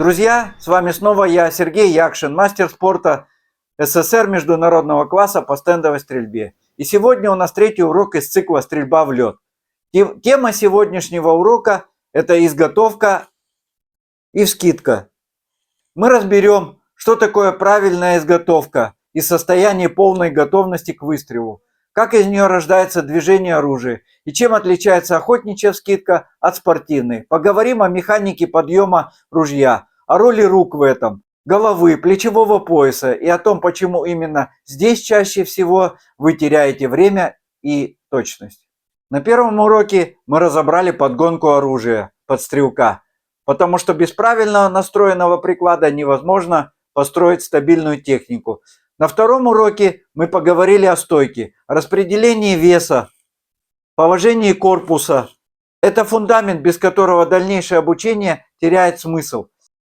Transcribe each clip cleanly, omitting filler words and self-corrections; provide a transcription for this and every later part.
Друзья, с вами снова я, Сергей Якшин, мастер спорта СССР международного класса по стендовой стрельбе. И сегодня у нас третий урок из цикла «Стрельба в лед». Тема сегодняшнего урока – это изготовка и вскидка. Мы разберем, что такое правильная изготовка и состояние полной готовности к выстрелу, как из нее рождается движение оружия и чем отличается охотничья вскидка от спортивной. Поговорим о механике подъема ружья, о роли рук в этом, головы, плечевого пояса и о том, почему именно здесь чаще всего вы теряете время и точность. На первом уроке мы разобрали подгонку оружия под стрелка, потому что без правильно настроенного приклада невозможно построить стабильную технику. На втором уроке мы поговорили о стойке, распределении веса, положении корпуса. Это фундамент, без которого дальнейшее обучение теряет смысл.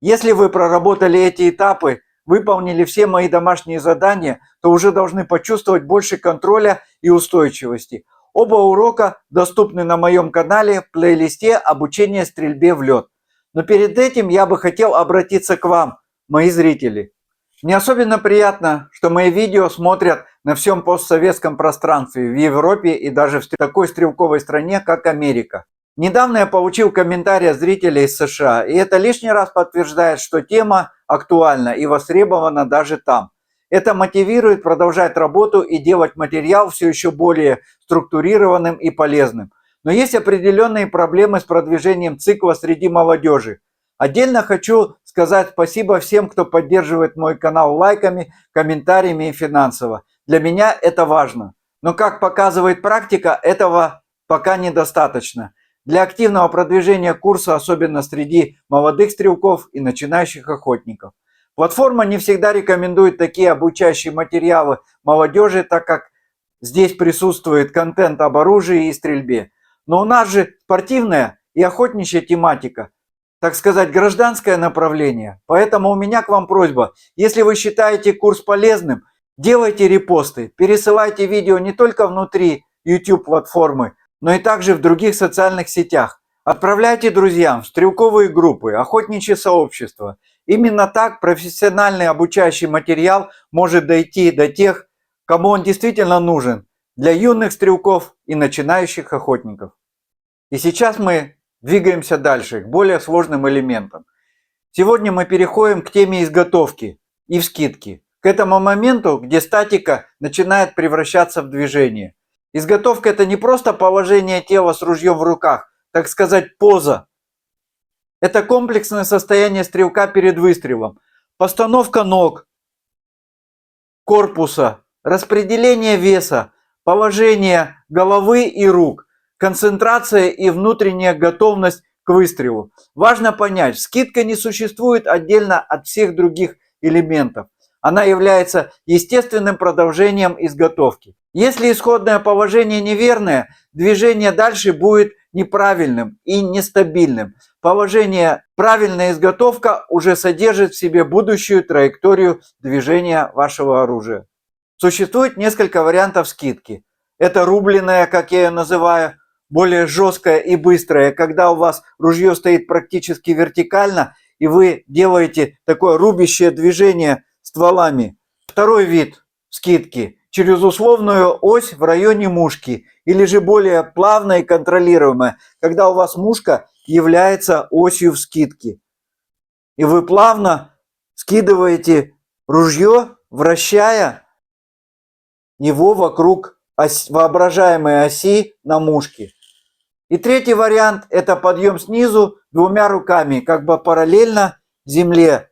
Если вы проработали эти этапы, выполнили все мои домашние задания, то уже должны почувствовать больше контроля и устойчивости. Оба урока доступны на моем канале в плейлисте «Обучение стрельбе в лед». Но перед этим я бы хотел обратиться к вам, мои зрители. Мне особенно приятно, что мои видео смотрят на всем постсоветском пространстве, в Европе и даже в такой стрелковой стране, как Америка. Недавно я получил комментарии от зрителей из США, и это лишний раз подтверждает, что тема актуальна и востребована даже там. Это мотивирует продолжать работу и делать материал все еще более структурированным и полезным. Но есть определенные проблемы с продвижением цикла среди молодежи. Отдельно хочу сказать спасибо всем, кто поддерживает мой канал лайками, комментариями и финансово. Для меня это важно. Но, как показывает практика, этого пока недостаточно. Для активного продвижения курса, особенно среди молодых стрелков и начинающих охотников. Платформа не всегда рекомендует такие обучающие материалы молодежи, так как здесь присутствует контент об оружии и стрельбе. Но у нас же спортивная и охотничья тематика. Так сказать, гражданское направление. Поэтому у меня к вам просьба, если вы считаете курс полезным, делайте репосты, пересылайте видео не только внутри YouTube-платформы, но и также в других социальных сетях. Отправляйте друзьям в стрелковые группы, охотничье сообщество. Именно так профессиональный обучающий материал может дойти до тех, кому он действительно нужен, для юных стрелков и начинающих охотников. И сейчас мы двигаемся дальше, к более сложным элементам. Сегодня мы переходим к теме изготовки и вскидки. К этому моменту, где статика начинает превращаться в движение. Изготовка – это не просто положение тела с ружьем в руках, так сказать, поза. Это комплексное состояние стрелка перед выстрелом. Постановка ног, корпуса, распределение веса, положение головы и рук. Концентрация и внутренняя готовность к выстрелу. Важно понять, вскидка не существует отдельно от всех других элементов. Она является естественным продолжением изготовки. Если исходное положение неверное, движение дальше будет неправильным и нестабильным. Положение правильная изготовка уже содержит в себе будущую траекторию движения вашего оружия. Существует несколько вариантов вскидки. Это рубленная, как я ее называю, более жесткая и быстрая, когда у вас ружье стоит практически вертикально, и вы делаете такое рубящее движение стволами. Второй вид вскидки через условную ось в районе мушки, или же более плавная и контролируемая, когда у вас мушка является осью вскидки. И вы плавно скидываете ружье, вращая его вокруг воображаемой оси на мушке. И третий вариант – это подъем снизу двумя руками, как бы параллельно земле.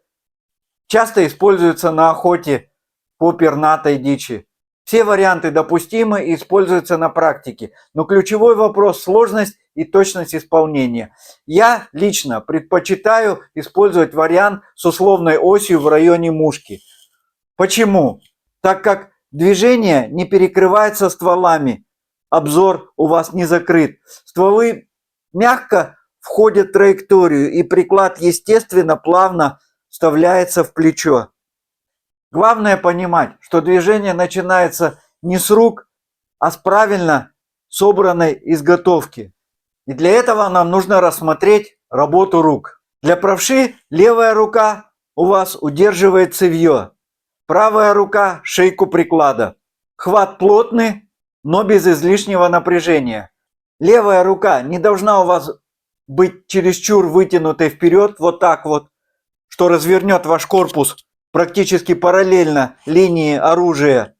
Часто используется на охоте по пернатой дичи. Все варианты допустимы и используются на практике, но ключевой вопрос – сложность и точность исполнения. Я лично предпочитаю использовать вариант с условной осью в районе мушки. Почему? Так как движение не перекрывается стволами. Обзор у вас не закрыт. Стволы мягко входят в траекторию, и приклад, естественно, плавно вставляется в плечо. Главное понимать, что движение начинается не с рук, а с правильно собранной изготовки. И для этого нам нужно рассмотреть работу рук. Для правши левая рука у вас удерживает цевьё, правая рука – шейку приклада. Хват плотный, но без излишнего напряжения. Левая рука не должна у вас быть чересчур вытянутой вперед, вот так вот, что развернет ваш корпус практически параллельно линии оружия.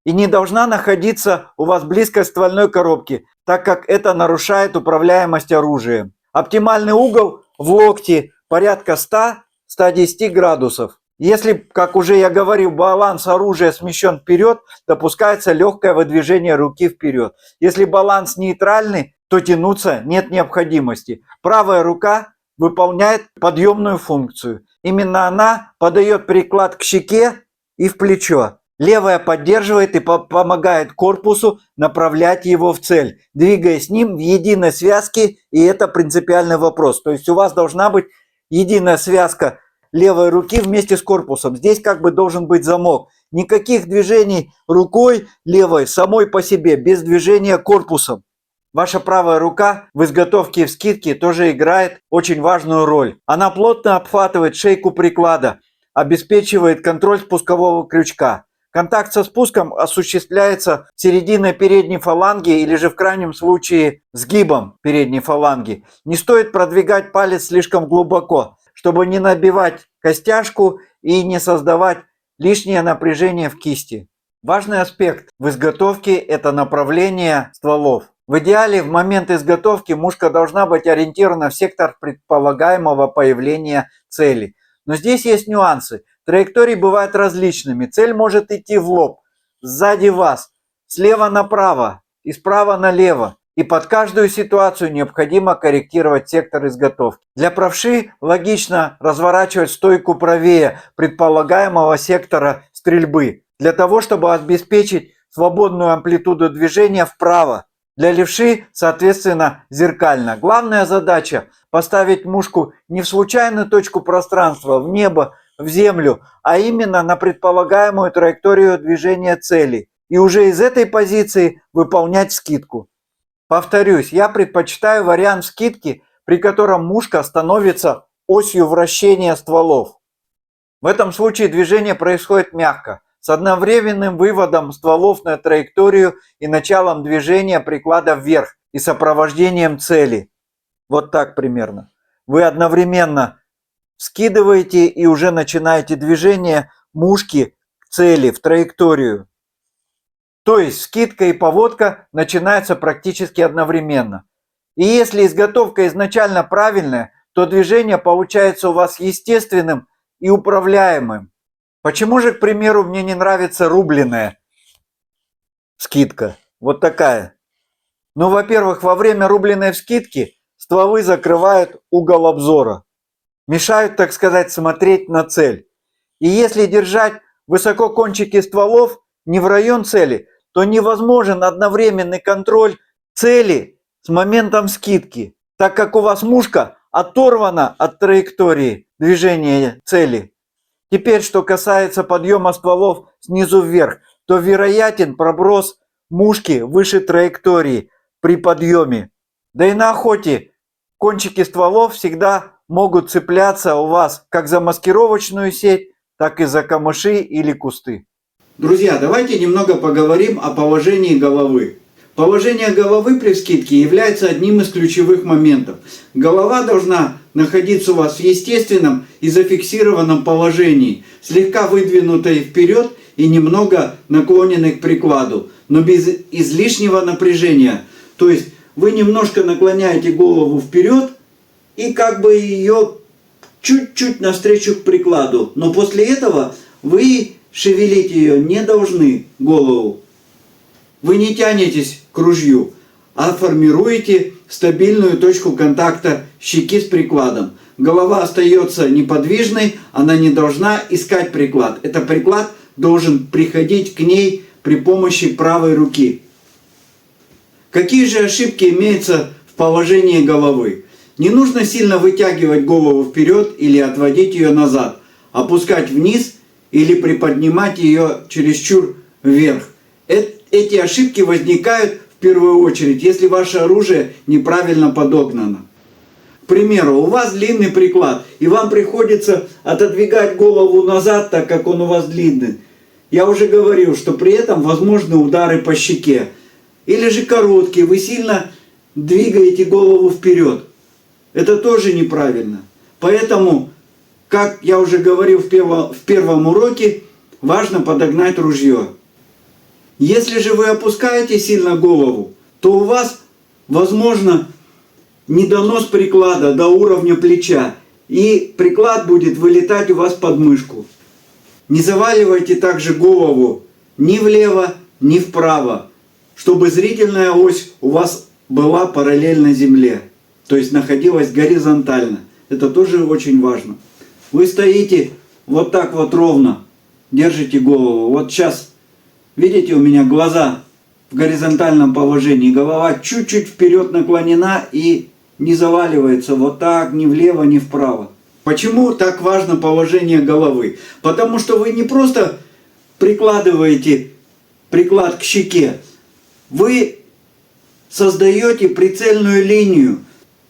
И не должна находиться у вас близко к ствольной коробке, так как это нарушает управляемость оружием. Оптимальный угол в локте порядка 100-110 градусов. Если, как уже я говорил, баланс оружия смещен вперед, допускается легкое выдвижение руки вперед. Если баланс нейтральный, то тянуться нет необходимости. Правая рука выполняет подъемную функцию. Именно она подает приклад к щеке и в плечо. Левая поддерживает и помогает корпусу направлять его в цель, двигаясь с ним в единой связке, и это принципиальный вопрос. То есть у вас должна быть единая связка левой руки вместе с корпусом. Здесь как бы должен быть замок. Никаких движений рукой левой самой по себе, без движения корпусом. Ваша правая рука в изготовке и в скидке тоже играет очень важную роль. Она плотно обхватывает шейку приклада, обеспечивает контроль спускового крючка. Контакт со спуском осуществляется серединой передней фаланги или же в крайнем случае сгибом передней фаланги. Не стоит продвигать палец слишком глубоко, чтобы не набивать костяшку и не создавать лишнее напряжение в кисти. Важный аспект в изготовке – это направление стволов. В идеале в момент изготовки мушка должна быть ориентирована в сектор предполагаемого появления цели. Но здесь есть нюансы. Траектории бывают различными. Цель может идти в лоб, сзади вас, слева направо и справа налево. И под каждую ситуацию необходимо корректировать сектор изготовки. Для правши логично разворачивать стойку правее предполагаемого сектора стрельбы, для того, чтобы обеспечить свободную амплитуду движения вправо. Для левши, соответственно, зеркально. Главная задача – поставить мушку не в случайную точку пространства, в небо, в землю, а именно на предполагаемую траекторию движения цели. И уже из этой позиции выполнять скидку. Повторюсь, я предпочитаю вариант скидки, при котором мушка становится осью вращения стволов. В этом случае движение происходит мягко, с одновременным выводом стволов на траекторию и началом движения приклада вверх и сопровождением цели. Вот так примерно. Вы одновременно скидываете и уже начинаете движение мушки к цели, в траекторию. То есть скидка и поводка начинаются практически одновременно. И если изготовка изначально правильная, то движение получается у вас естественным и управляемым. Почему же, к примеру, мне не нравится рубленная скидка? Вот такая. Ну, во-первых, во время рубленной вскидки стволы закрывают угол обзора. Мешают, так сказать, смотреть на цель. И если держать высоко кончики стволов не в район цели, то невозможен одновременный контроль цели с моментом скидки, так как у вас мушка оторвана от траектории движения цели. Теперь, что касается подъема стволов снизу вверх, то вероятен проброс мушки выше траектории при подъеме. Да и на охоте кончики стволов всегда могут цепляться у вас как за маскировочную сеть, так и за камыши или кусты. Друзья, давайте немного поговорим о положении головы. Положение головы при вскидке является одним из ключевых моментов. Голова должна находиться у вас в естественном и зафиксированном положении, слегка выдвинутой вперед и немного наклоненной к прикладу, но без излишнего напряжения. То есть вы немножко наклоняете голову вперед и как бы ее чуть-чуть навстречу к прикладу. Но после этого вы шевелить ее не должны, голову. Вы не тянетесь к ружью, а формируете стабильную точку контакта щеки с прикладом. Голова остается неподвижной, она не должна искать приклад. Это приклад должен приходить к ней при помощи правой руки. Какие же ошибки имеются в положении головы? Не нужно сильно вытягивать голову вперед или отводить ее назад, опускать вниз или приподнимать ее чересчур вверх. Эти ошибки возникают в первую очередь, если ваше оружие неправильно подогнано. К примеру, у вас длинный приклад, и вам приходится отодвигать голову назад, так как он у вас длинный. Я уже говорил, что при этом возможны удары по щеке. Или же короткий, вы сильно двигаете голову вперед. Это тоже неправильно. Поэтому, как я уже говорил в первом уроке, важно подогнать ружье. Если же вы опускаете сильно голову, то у вас, возможно, недонос приклада до уровня плеча, и приклад будет вылетать у вас под мышку. Не заваливайте также голову ни влево, ни вправо, чтобы зрительная ось у вас была параллельно земле, то есть находилась горизонтально. Это тоже очень важно. Вы стоите вот так вот ровно, держите голову. Вот сейчас, видите, у меня глаза в горизонтальном положении, голова чуть-чуть вперед наклонена и не заваливается вот так, ни влево, ни вправо. Почему так важно положение головы? Потому что вы не просто прикладываете приклад к щеке, вы создаете прицельную линию.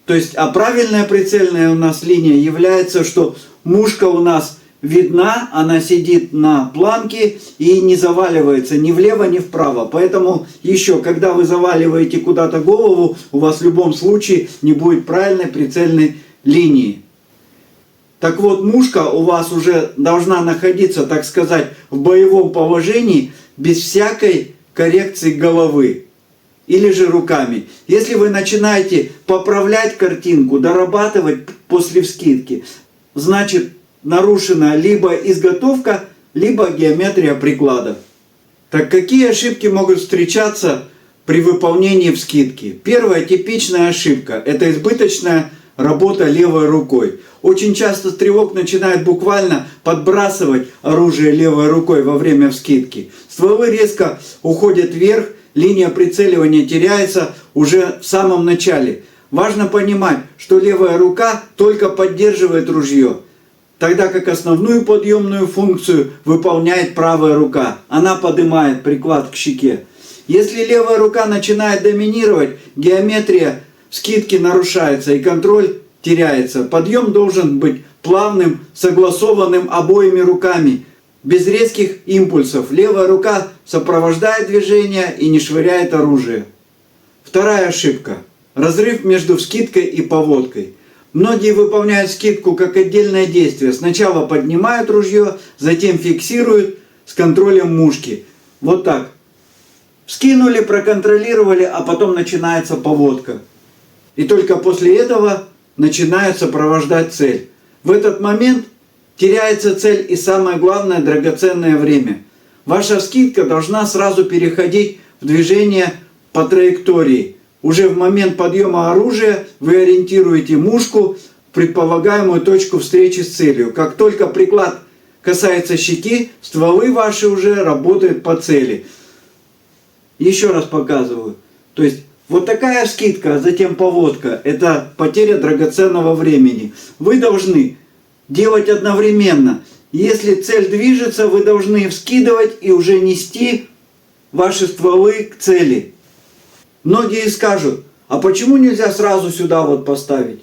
То есть, а правильная прицельная у нас линия является, что мушка у нас видна, она сидит на планке и не заваливается ни влево, ни вправо. Поэтому еще, когда вы заваливаете куда-то голову, у вас в любом случае не будет правильной прицельной линии. Так вот, мушка у вас уже должна находиться, так сказать, в боевом положении без всякой коррекции головы. Или же руками. Если вы начинаете поправлять картинку, дорабатывать после вскидки, значит нарушена либо изготовка, либо геометрия приклада. Так какие ошибки могут встречаться при выполнении вскидки? Первая типичная ошибка – это избыточная работа левой рукой. Очень часто стрелок начинает буквально подбрасывать оружие левой рукой во время вскидки. Стволы резко уходят вверх, линия прицеливания теряется уже в самом начале. Важно понимать, что левая рука только поддерживает ружье, тогда как основную подъемную функцию выполняет правая рука. Она поднимает приклад к щеке. Если левая рука начинает доминировать, геометрия вскидки нарушается и контроль теряется. Подъем должен быть плавным, согласованным обоими руками, без резких импульсов. Левая рука сопровождает движение и не швыряет оружие. Вторая ошибка. Разрыв между вскидкой и поводкой. Многие выполняют вскидку как отдельное действие. Сначала поднимают ружье, затем фиксируют с контролем мушки. Вот так. Вскинули, проконтролировали, а потом начинается поводка. И только после этого начинают сопровождать цель. В этот момент теряется цель и, самое главное, драгоценное время. Ваша вскидка должна сразу переходить в движение по траектории. Уже в момент подъема оружия вы ориентируете мушку в предполагаемую точку встречи с целью. Как только приклад касается щеки, стволы ваши уже работают по цели. Еще раз показываю. То есть вот такая вскидка, а затем поводка – это потеря драгоценного времени. Вы должны делать одновременно. Если цель движется, вы должны вскидывать и уже нести ваши стволы к цели. Многие скажут, а почему нельзя сразу сюда вот поставить?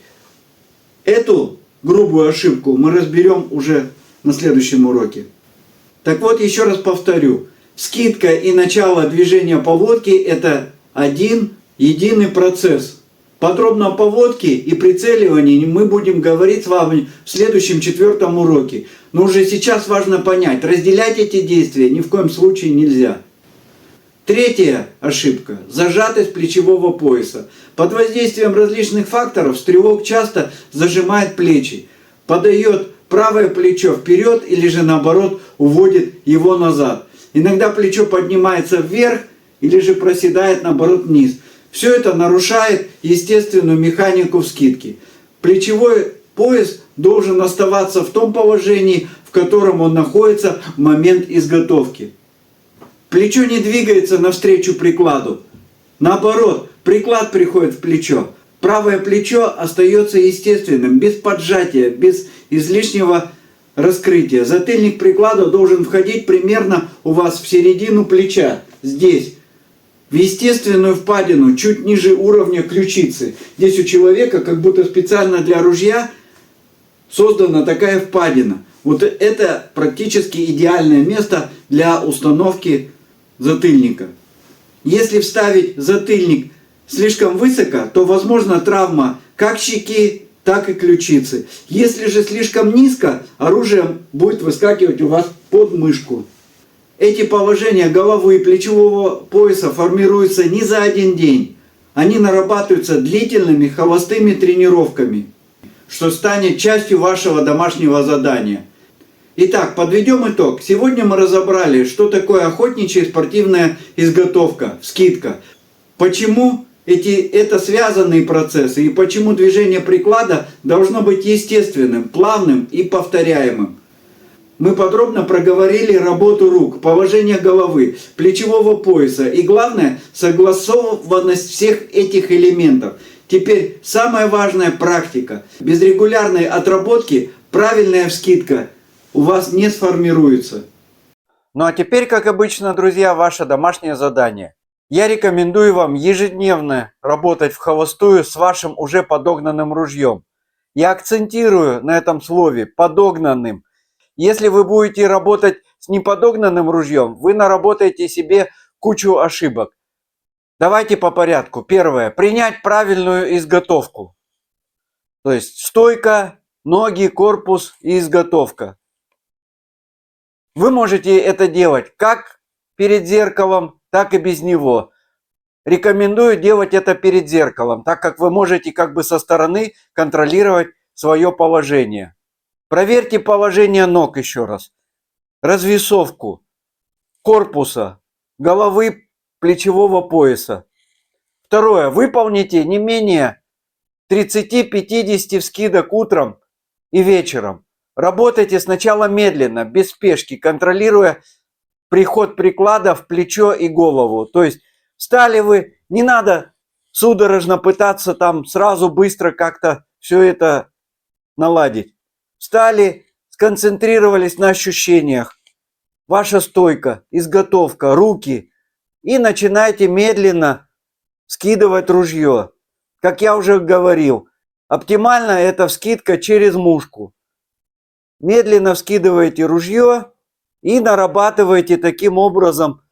Эту грубую ошибку мы разберем уже на следующем уроке. Так вот, еще раз повторю. Вскидка и начало движения поводки – это один единый процесс. Подробно о поводке и прицеливании мы будем говорить с вами в следующем 4-м уроке. Но уже сейчас важно понять, разделять эти действия ни в коем случае нельзя. Третья ошибка – зажатость плечевого пояса. Под воздействием различных факторов стрелок часто зажимает плечи, подает правое плечо вперед или же наоборот уводит его назад. Иногда плечо поднимается вверх или же проседает наоборот вниз. Все это нарушает естественную механику вскидки. Плечевой пояс должен оставаться в том положении, в котором он находится в момент изготовки. Плечо не двигается навстречу прикладу. Наоборот, приклад приходит в плечо. Правое плечо остается естественным, без поджатия, без излишнего раскрытия. Затыльник приклада должен входить примерно у вас в середину плеча, здесь. в естественную впадину, чуть ниже уровня ключицы. Здесь у человека, как будто специально для ружья, создана такая впадина. Вот это практически идеальное место для установки затыльника. Если вставить затыльник слишком высоко, то возможна травма как щеки, так и ключицы. Если же слишком низко, оружие будет выскакивать у вас под мышку. Эти положения головы и плечевого пояса формируются не за один день. Они нарабатываются длительными холостыми тренировками, что станет частью вашего домашнего задания. Итак, подведем итог. Сегодня мы разобрали, что такое охотничья и спортивная изготовка, вскидка. Почему это связанные процессы и почему движение приклада должно быть естественным, плавным и повторяемым. Мы подробно проговорили работу рук, положение головы, плечевого пояса и, главное, согласованность всех этих элементов. Теперь самая важная практика. Без регулярной отработки правильная вскидка у вас не сформируется. Ну а теперь, как обычно, друзья, ваше домашнее задание. Я рекомендую вам ежедневно работать в холостую с вашим уже подогнанным ружьем. Я акцентирую на этом слове «подогнанным». Если вы будете работать с неподогнанным ружьем, вы наработаете себе кучу ошибок. Давайте по порядку. Первое. Принять правильную изготовку. То есть стойка, ноги, корпус и изготовка. Вы можете это делать как перед зеркалом, так и без него. Рекомендую делать это перед зеркалом, так как вы можете как бы со стороны контролировать свое положение. Проверьте положение ног еще раз. Развесовку корпуса, головы, плечевого пояса. Второе. Выполните не менее 30-50 вскидок утром и вечером. Работайте сначала медленно, без спешки, контролируя приход приклада в плечо и голову. То есть встали вы, не надо судорожно пытаться там сразу быстро как-то все это наладить. Встали, сконцентрировались на ощущениях. Ваша стойка, изготовка, руки. И начинайте медленно скидывать ружье. Как я уже говорил, оптимально это вскидка через мушку. Медленно вскидываете ружье и нарабатываете таким образом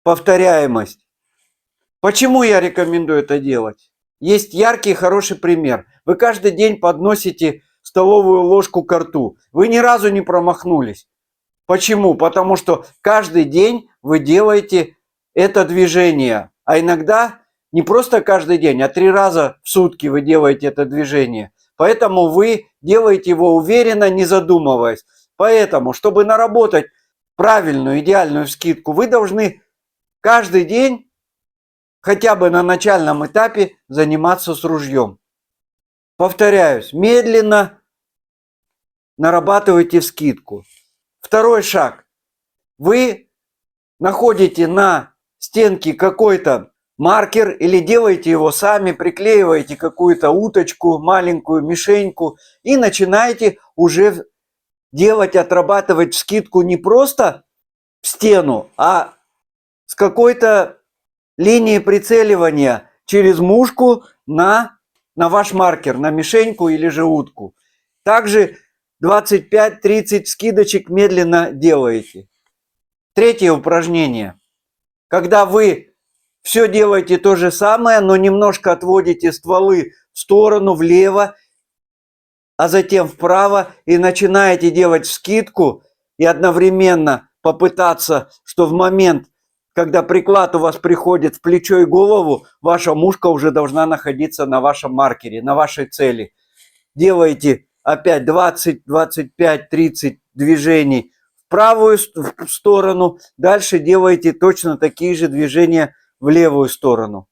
повторяемость. Почему я рекомендую это делать? Есть яркий, хороший пример. Вы каждый день подносите столовую ложку ко рту. Вы ни разу не промахнулись. Почему? Потому что каждый день вы делаете это движение. А иногда не просто каждый день, а 3 раза в сутки вы делаете это движение. Поэтому вы делаете его уверенно, не задумываясь. Поэтому, чтобы наработать правильную, идеальную вскидку, вы должны каждый день, хотя бы на начальном этапе, заниматься с ружьем. Повторяюсь, медленно нарабатывайте вскидку. Второй шаг. Вы находите на стенке какой-то маркер или делаете его сами, приклеиваете какую-то уточку, маленькую мишеньку и начинаете уже делать, отрабатывать вскидку не просто в стену, а с какой-то линии прицеливания через мушку на ваш маркер, на мишеньку или же утку. Также 25-30 скидочек медленно делаете. Третье упражнение. Когда вы все делаете то же самое, но немножко отводите стволы в сторону, влево, а затем вправо и начинаете делать вскидку и одновременно попытаться, что в момент, когда приклад у вас приходит в плечо и голову, ваша мушка уже должна находиться на вашем маркере, на вашей цели. Делаете опять 20, 25, 30 движений в правую сторону, дальше делаете точно такие же движения в левую сторону.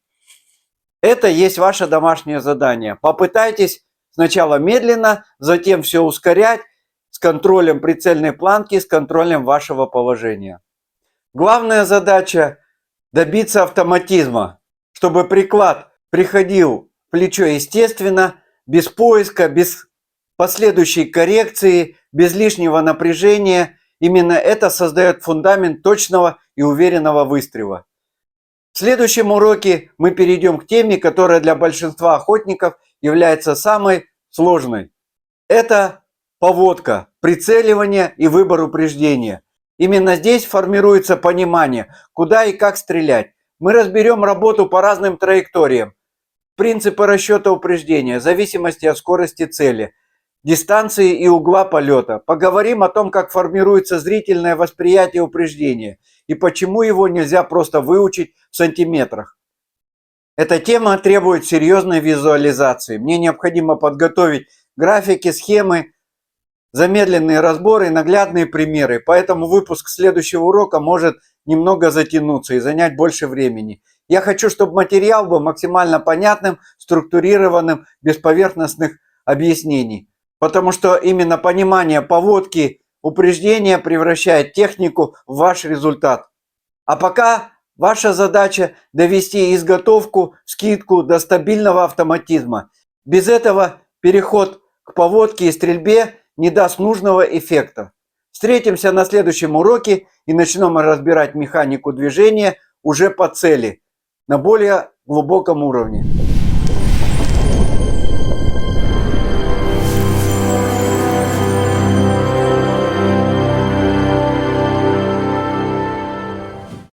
Это есть ваше домашнее задание. Попытайтесь сначала медленно, затем все ускорять с контролем прицельной планки, с контролем вашего положения. Главная задача – добиться автоматизма, чтобы приклад приходил в плечо естественно, без поиска, без последующей коррекции, без лишнего напряжения. Именно это создает фундамент точного и уверенного выстрела. В следующем уроке мы перейдем к теме, которая для большинства охотников является самой сложной. Это поводка, прицеливание и выбор упреждения. Именно здесь формируется понимание, куда и как стрелять. Мы разберем работу по разным траекториям, принципы расчета упреждения, в зависимости от скорости цели, дистанции и угла полета. Поговорим о том, как формируется зрительное восприятие упреждения и почему его нельзя просто выучить в сантиметрах. Эта тема требует серьезной визуализации. Мне необходимо подготовить графики, схемы, замедленные разборы и наглядные примеры. Поэтому выпуск следующего урока может немного затянуться и занять больше времени. Я хочу, чтобы материал был максимально понятным, структурированным, без поверхностных объяснений. Потому что именно понимание поводки упреждения превращает технику в ваш результат. А пока ваша задача довести изготовку, скидку до стабильного автоматизма. Без этого переход к поводке и стрельбе не даст нужного эффекта. Встретимся на следующем уроке и начнем разбирать механику движения уже по цели, на более глубоком уровне.